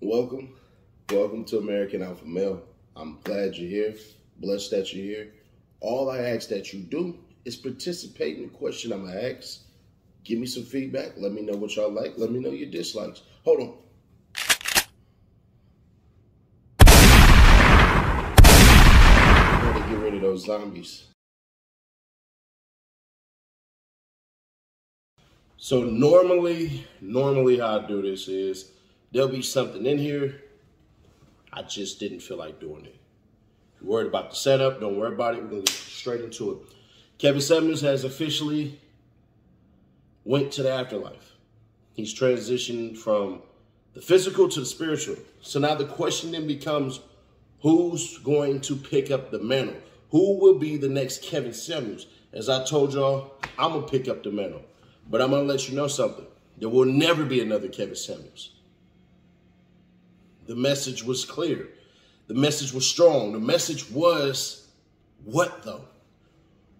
Welcome. Welcome to American Alpha Male. I'm glad you're here. Blessed that you're here. All I ask that you do is participate in the question I'm going to ask. Give me some feedback. Let me know what y'all like. Let me know your dislikes. Hold on. I'm going to get rid of those zombies. So normally how I do this is there'll be something in here. I just didn't feel like doing it. If you're worried about the setup, don't worry about it. We're going to get straight into it. Kevin Samuels has officially went to the afterlife. He's transitioned from the physical to the spiritual. So now the question then becomes, who's going to pick up the mantle? Who will be the next Kevin Samuels? As I told y'all, I'm going to pick up the mantle. But I'm going to let you know something. There will never be another Kevin Samuels. The message was clear. The message was strong. The message was, what though?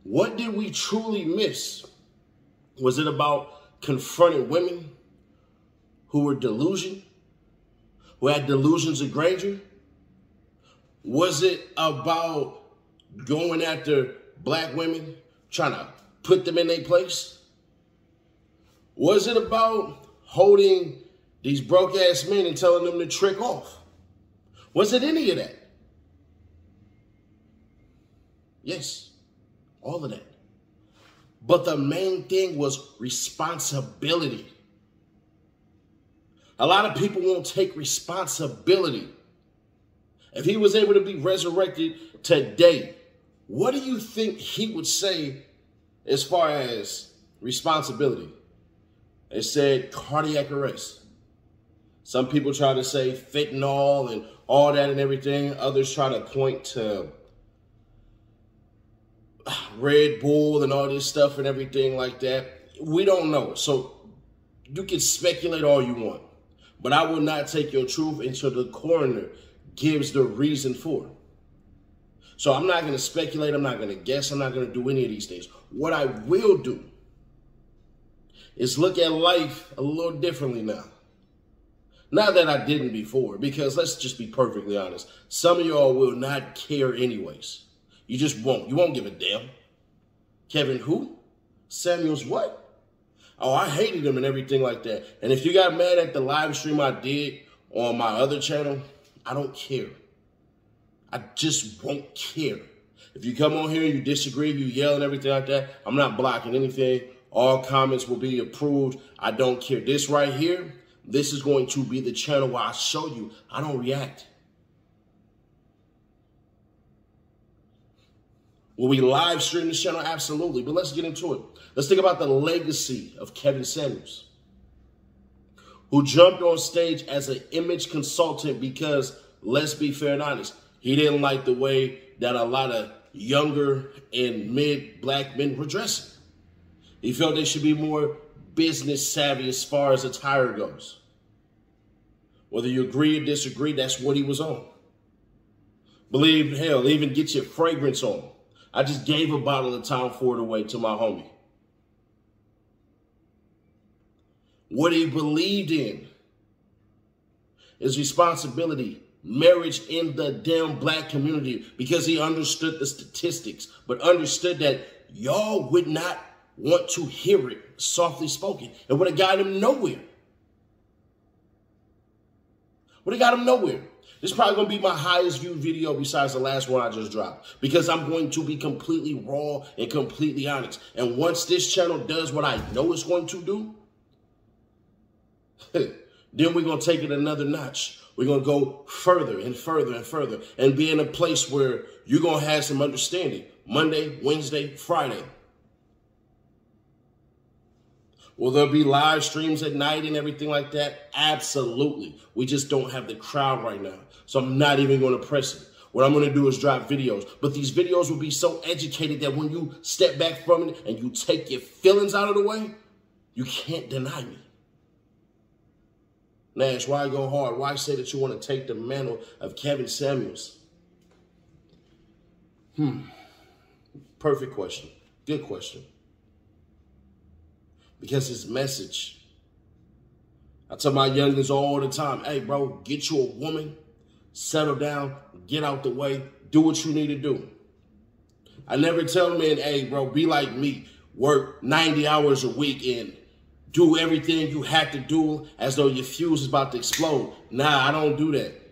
What did we truly miss? Was it about confronting women who were delusional, who had delusions of grandeur? Was it about going after black women, trying to put them in their place? Was it about holding these broke-ass men and telling them to trick off? Was it any of that? Yes, all of that. But the main thing was responsibility. A lot of people won't take responsibility. If he was able to be resurrected today, what do you think he would say as far as responsibility? It said cardiac arrest. Some people try to say fentanyl and all that and everything. Others try to point to Red Bull and all this stuff and everything like that. We don't know. So you can speculate all you want. But I will not take your truth until the coroner gives the reason for it. So I'm not going to speculate. I'm not going to guess. I'm not going to do any of these things. What I will do is look at life a little differently now. Not that I didn't before, because let's just be perfectly honest. Some of y'all will not care anyways. You just won't. You won't give a damn. Kevin who? Samuels what? Oh, I hated him and everything like that. And if you got mad at the live stream I did on my other channel, I don't care. I just won't care. If you come on here and you disagree, you yell and everything like that, I'm not blocking anything. All comments will be approved. I don't care. This right here, this is going to be the channel where I show you I don't react. Will we live stream this channel? Absolutely. But let's get into it. Let's think about the legacy of Kevin Samuels, who jumped on stage as an image consultant because, let's be fair and honest, he didn't like the way that a lot of younger and mid-black men were dressing. He felt they should be more business savvy as far as attire goes. Whether you agree or disagree, that's what he was on. Believe, hell, even get your fragrance on. I just gave a bottle of Tom Ford away to my homie. What he believed in is responsibility, marriage in the damn black community, because he understood the statistics, but understood that y'all would not want to hear it softly spoken. It would have got him nowhere. Would have got him nowhere. This is probably going to be my highest viewed video besides the last one I just dropped, because I'm going to be completely raw and completely honest. And once this channel does what I know it's going to do, then we're going to take it another notch. We're going to go further and further and further and be in a place where you're going to have some understanding. Monday, Wednesday, Friday. Will there be live streams at night and everything like that? Absolutely. We just don't have the crowd right now. So I'm not even going to press it. What I'm going to do is drop videos. But these videos will be so educated that when you step back from it and you take your feelings out of the way, you can't deny me. Nash, why go hard? Why say that you want to take the mantle of Kevin Samuels? Perfect question. Good question. Because his message I tell my youngins all the time, hey, bro, get you a woman, settle down, get out the way, do what you need to do. I never tell men, hey, bro, be like me, work 90 hours a week and do everything you have to do as though your fuse is about to explode. Nah, I don't do that.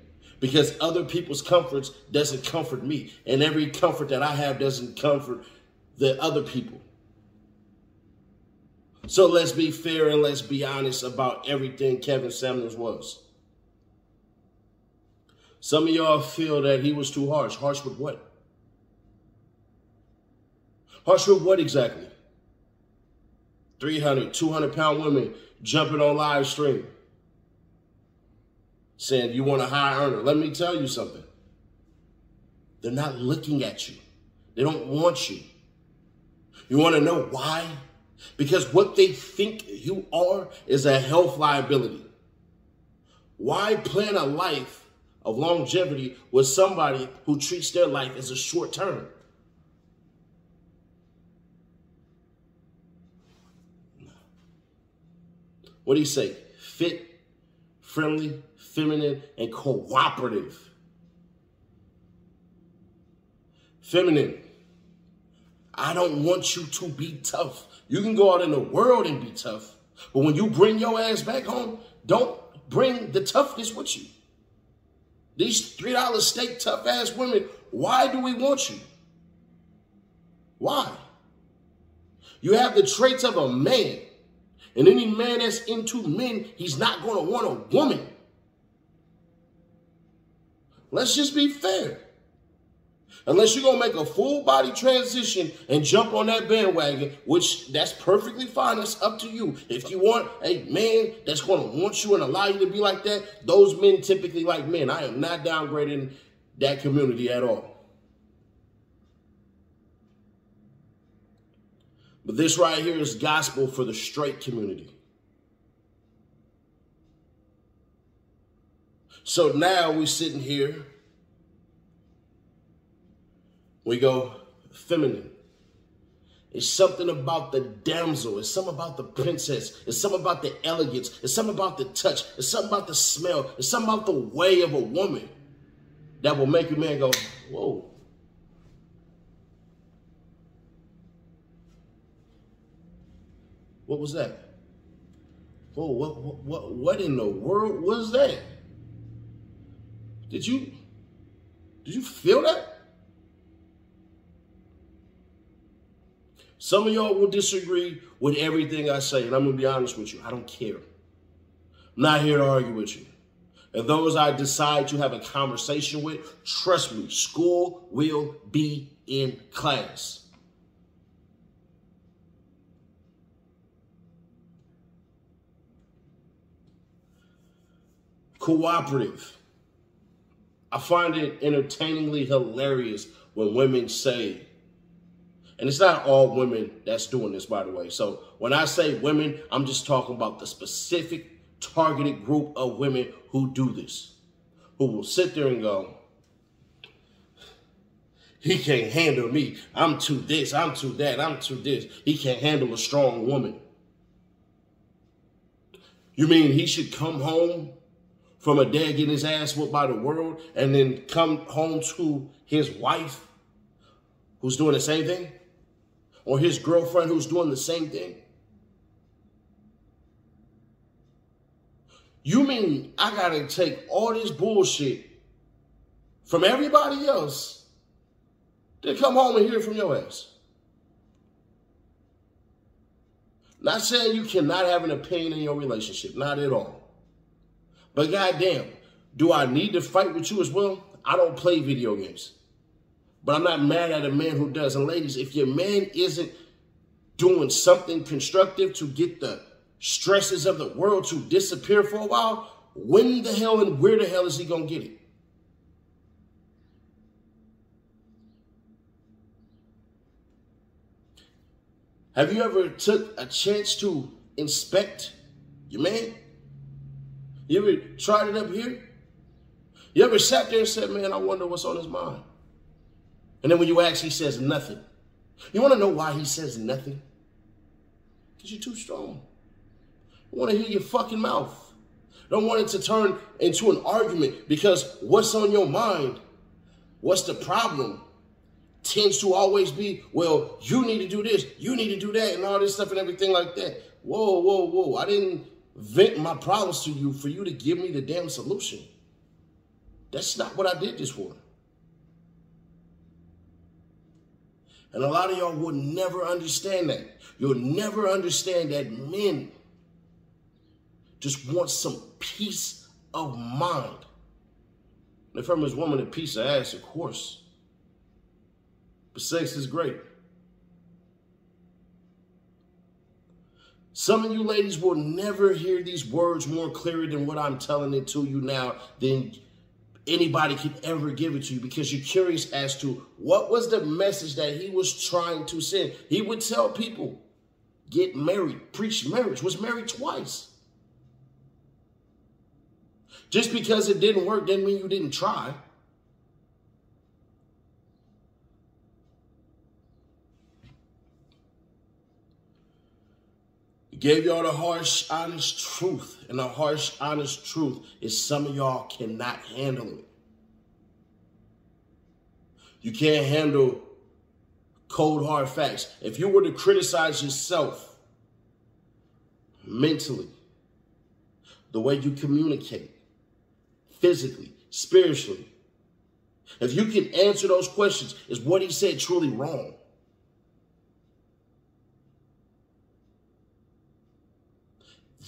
Because other people's comforts doesn't comfort me. And every comfort that I have doesn't comfort the other people. So let's be fair and let's be honest about everything Kevin Samuels was. Some of y'all feel that he was too harsh. Harsh with what? Harsh with what exactly? 300, 200-pound women jumping on live stream saying you want a high earner. Let me tell you something. They're not looking at you. They don't want you. You want to know why? Because what they think you are is a health liability. Why plan a life of longevity with somebody who treats their life as a short term? What do you say? Fit, friendly, feminine, and cooperative. Feminine. I don't want you to be tough. You can go out in the world and be tough, but when you bring your ass back home, don't bring the toughness with you. These $3 steak tough ass women, why do we want you? Why? You have the traits of a man, and any man that's into men, he's not going to want a woman. Let's just be fair. Unless you're going to make a full body transition and jump on that bandwagon, which that's perfectly fine. That's up to you. If you want a man that's going to want you and allow you to be like that, those men typically like men. I am not downgrading that community at all. But this right here is gospel for the straight community. So now we're sitting here. We go feminine. It's something about the damsel. It's something about the princess. It's something about the elegance. It's something about the touch. It's something about the smell. It's something about the way of a woman that will make a man go, whoa. What was that? Whoa, what in the world was that? Did you feel that? Some of y'all will disagree with everything I say, and I'm going to be honest with you. I don't care. I'm not here to argue with you. And those I decide to have a conversation with, trust me, school will be in class. Cooperative. I find it entertainingly hilarious when women say, and it's not all women that's doing this, by the way. So when I say women, I'm just talking about the specific targeted group of women who do this, who will sit there and go, he can't handle me. I'm too this, I'm too that, I'm too this. He can't handle a strong woman. You mean he should come home from a dad getting his ass whooped by the world and then come home to his wife who's doing the same thing? Or his girlfriend who's doing the same thing? You mean I gotta take all this bullshit from everybody else to come home and hear from your ass? Not saying you cannot have an opinion in your relationship, not at all. But goddamn, do I need to fight with you as well? I don't play video games. But I'm not mad at a man who does. And ladies, if your man isn't doing something constructive to get the stresses of the world to disappear for a while, when the hell and where the hell is he going to get it? Have you ever took a chance to inspect your man? You ever tried it up here? You ever sat there and said, man, I wonder what's on his mind? And then when you ask, he says nothing. You want to know why he says nothing? Because you're too strong. I want to hear your fucking mouth. Don't want it to turn into an argument, because what's on your mind, what's the problem, tends to always be, well, you need to do this, you need to do that, and all this stuff and everything like that. Whoa, whoa, whoa. I didn't vent my problems to you for you to give me the damn solution. That's not what I did this for. And a lot of y'all will never understand that. You'll never understand that men just want some peace of mind. And from his woman a piece of ass, of course. But sex is great. Some of you ladies will never hear these words more clearly than what I'm telling it to you now than anybody could ever give it to you, because you're curious as to what was the message that he was trying to send. He would tell people, get married, preach marriage, was married twice. Just because it didn't work didn't mean you didn't try. He gave y'all the harsh, honest truth. And the harsh, honest truth is some of y'all cannot handle it. You can't handle cold, hard facts. If you were to criticize yourself mentally, the way you communicate, physically, spiritually, if you can answer those questions, is what he said truly wrong?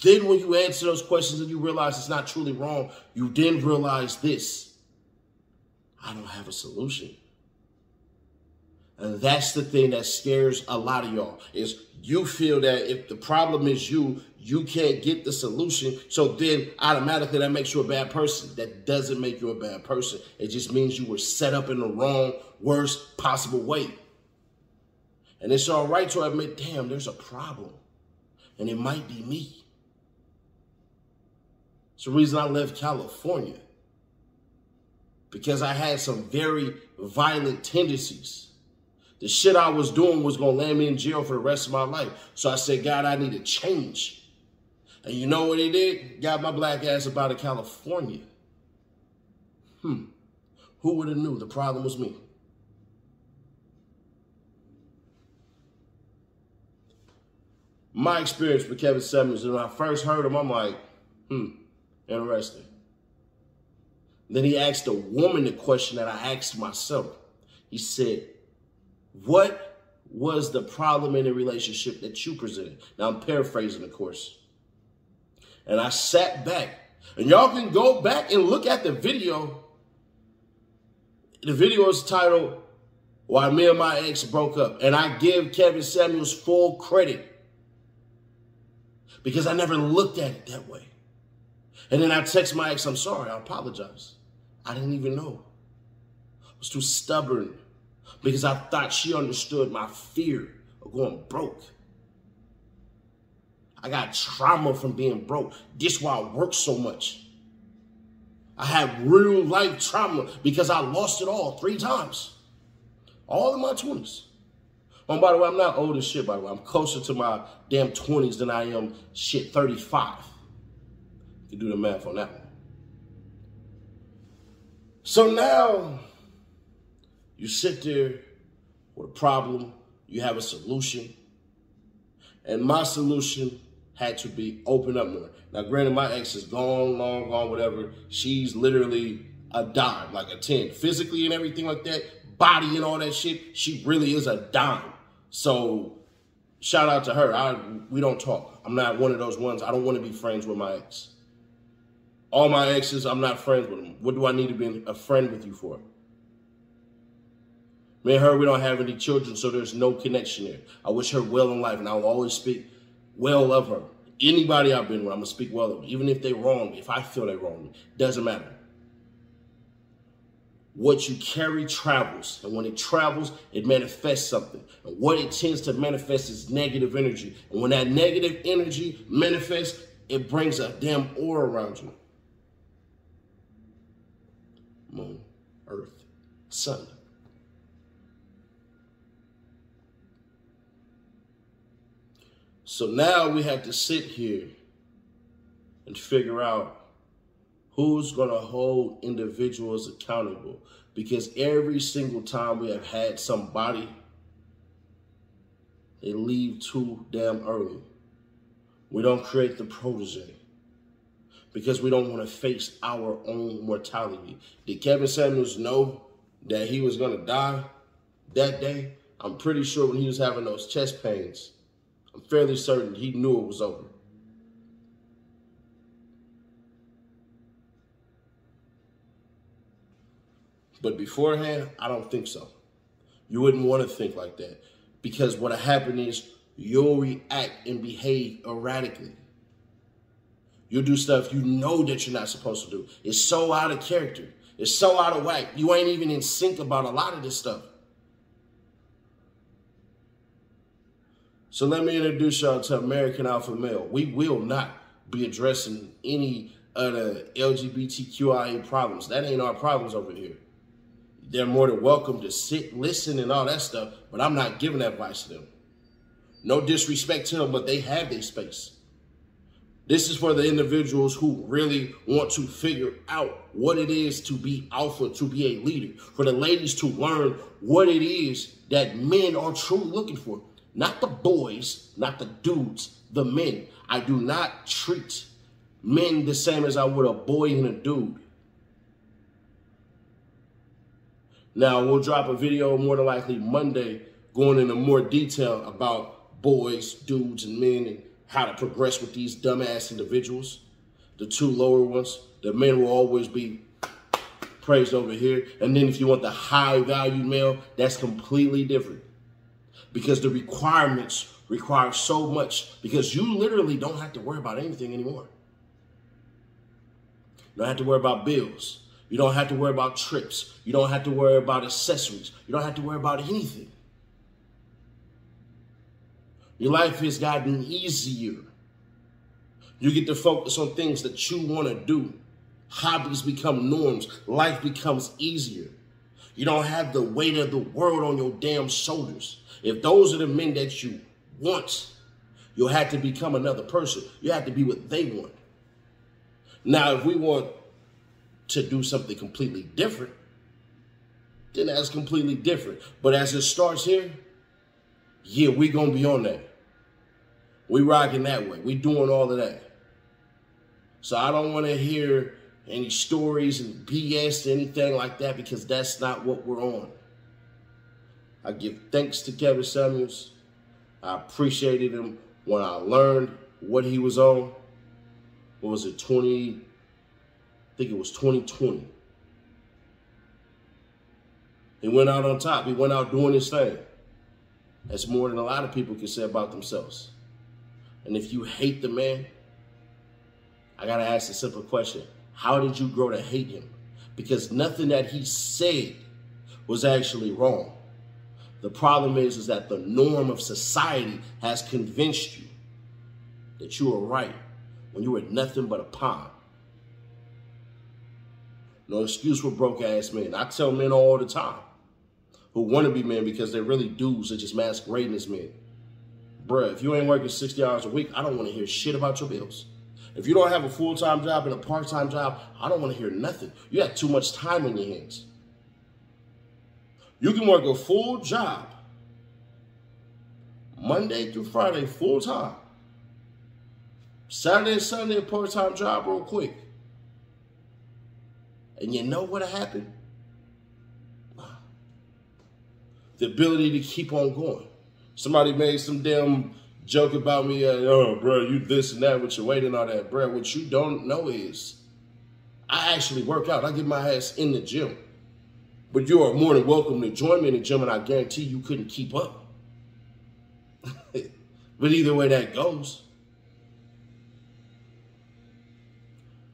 Then when you answer those questions and you realize it's not truly wrong, you then realize this: I don't have a solution. And that's the thing that scares a lot of y'all, is you feel that if the problem is you, you can't get the solution. So then automatically that makes you a bad person. That doesn't make you a bad person. It just means you were set up in the wrong, worst possible way. And it's all right to admit, damn, there's a problem. And it might be me. It's the reason I left California. Because I had some very violent tendencies. The shit I was doing was going to land me in jail for the rest of my life. So I said, God, I need to change. And you know what he did? Got my black ass up out of California. Who would have knew the problem was me? My experience with Kevin Samuels, when I first heard him, I'm like, interesting. Then he asked a woman the question that I asked myself. He said, what was the problem in the relationship that you presented? Now, I'm paraphrasing, of course. And I sat back. And y'all can go back and look at the video. The video is titled, Why Me and My Ex Broke Up. And I give Kevin Samuels full credit, because I never looked at it that way. And then I text my ex, I'm sorry, I apologize. I didn't even know. I was too stubborn, because I thought she understood my fear of going broke. I got trauma from being broke. This is why I work so much. I had real life trauma because I lost it all 3 times. All in my 20s. Oh, by the way, I'm not old as shit, by the way. I'm closer to my damn 20s than I am, 35. You can do the math on that one. So now, you sit there with a problem, you have a solution, and my solution had to be open up more. Now, granted, my ex is gone, long gone, whatever. She's literally a dime, like a 10, physically and everything like that, body and all that shit. She really is a dime. So, shout out to her. We don't talk. I'm not one of those ones. I don't want to be friends with my ex. All my exes, I'm not friends with them. What do I need to be a friend with you for? Me and her, we don't have any children, so there's no connection there. I wish her well in life, and I will always speak well of her. Anybody I've been with, I'm going to speak well of them. Even if they wrong me, if I feel they wrong me, doesn't matter. What you carry travels, and when it travels, it manifests something. And what it tends to manifest is negative energy. And when that negative energy manifests, it brings a damn aura around you. Moon, earth, sun. So now we have to sit here and figure out Who's going to hold individuals accountable? Because every single time we have had somebody, they leave too damn early. We don't create the protege because we don't want to face our own mortality. Did Kevin Samuels know that he was going to die that day? I'm pretty sure when he was having those chest pains, I'm fairly certain he knew it was over. But beforehand, I don't think so. You wouldn't want to think like that because what'll happen is you'll react and behave erratically. You'll do stuff you know that you're not supposed to do. It's so out of character. It's so out of whack. You ain't even in sync about a lot of this stuff. So let me introduce y'all to American Alpha Male. We will not be addressing any of the LGBTQIA problems. That ain't our problems over here. They're more than welcome to sit, listen, and all that stuff, but I'm not giving advice to them. No disrespect to them, but they have their space. This is for the individuals who really want to figure out what it is to be alpha, to be a leader. For the ladies to learn what it is that men are truly looking for. Not the boys, not the dudes, the men. I do not treat men the same as I would a boy and a dude. Now, we'll drop a video more than likely Monday going into more detail about boys, dudes, and men and how to progress with these dumbass individuals. The two lower ones, the men will always be praised over here. And then if you want the high value male, that's completely different. Because the requirements require so much, because you literally don't have to worry about anything anymore. You don't have to worry about bills. You don't have to worry about trips. You don't have to worry about accessories. You don't have to worry about anything. Your life has gotten easier. You get to focus on things that you want to do. Hobbies become norms. Life becomes easier. You don't have the weight of the world on your damn shoulders. If those are the men that you want, you'll have to become another person. You have to be what they want. Now, if we want to do something completely different, then that's completely different. But as it starts here, yeah, we gonna be on that. We rocking that way. We doing all of that. So I don't want to hear any stories and BS or anything like that, because that's not what we're on. I give thanks to Kevin Samuels. I appreciated him when I learned what he was on. What was it, I think it was 2020. He went out on top. He went out doing his thing. That's more than a lot of people can say about themselves. And if you hate the man, I got to ask a simple question. How did you grow to hate him? Because nothing that he said was actually wrong. The problem is that the norm of society has convinced you that you were right when you were nothing but a pawn. No excuse for broke-ass men. I tell men all the time who want to be men because they're really dudes that just masquerading as men. Bruh, if you ain't working 60 hours a week, I don't want to hear shit about your bills. If you don't have a full-time job and a part-time job, I don't want to hear nothing. You have too much time on your hands. You can work a full job, Monday through Friday, full-time. Saturday and Sunday, a part-time job real quick. And you know what'll happen? The ability to keep on going. Somebody made some damn joke about me, oh, bro, you this and that with your weight and all that. Bro, what you don't know is I actually work out. I get my ass in the gym. But you are more than welcome to join me in the gym, and I guarantee you couldn't keep up. But either way that goes,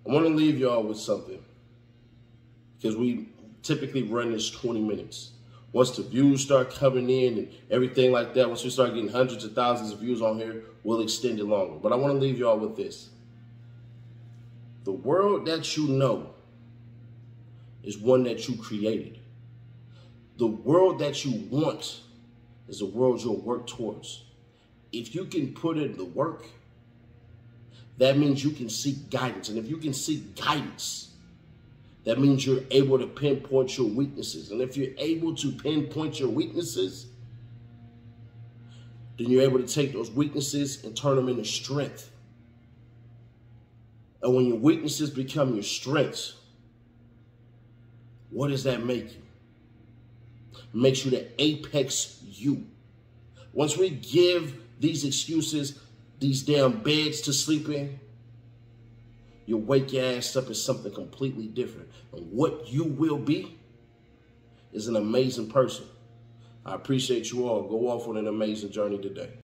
I want to leave y'all with something, because we typically run this 20 minutes. Once the views start coming in and everything like that, once we start getting hundreds of thousands of views on here, we'll extend it longer. But I want to leave y'all with this. The world that you know is one that you created. The world that you want is the world you'll work towards. If you can put in the work, that means you can seek guidance. And if you can seek guidance, That means you're able to pinpoint your weaknesses. And if you're able to pinpoint your weaknesses, then you're able to take those weaknesses and turn them into strength. And when your weaknesses become your strengths, what does that make you? It makes you the apex you. Once we give these excuses, these damn beds to sleep in, you'll wake your ass up as something completely different. And what you will be is an amazing person. I appreciate you all. Go off on an amazing journey today.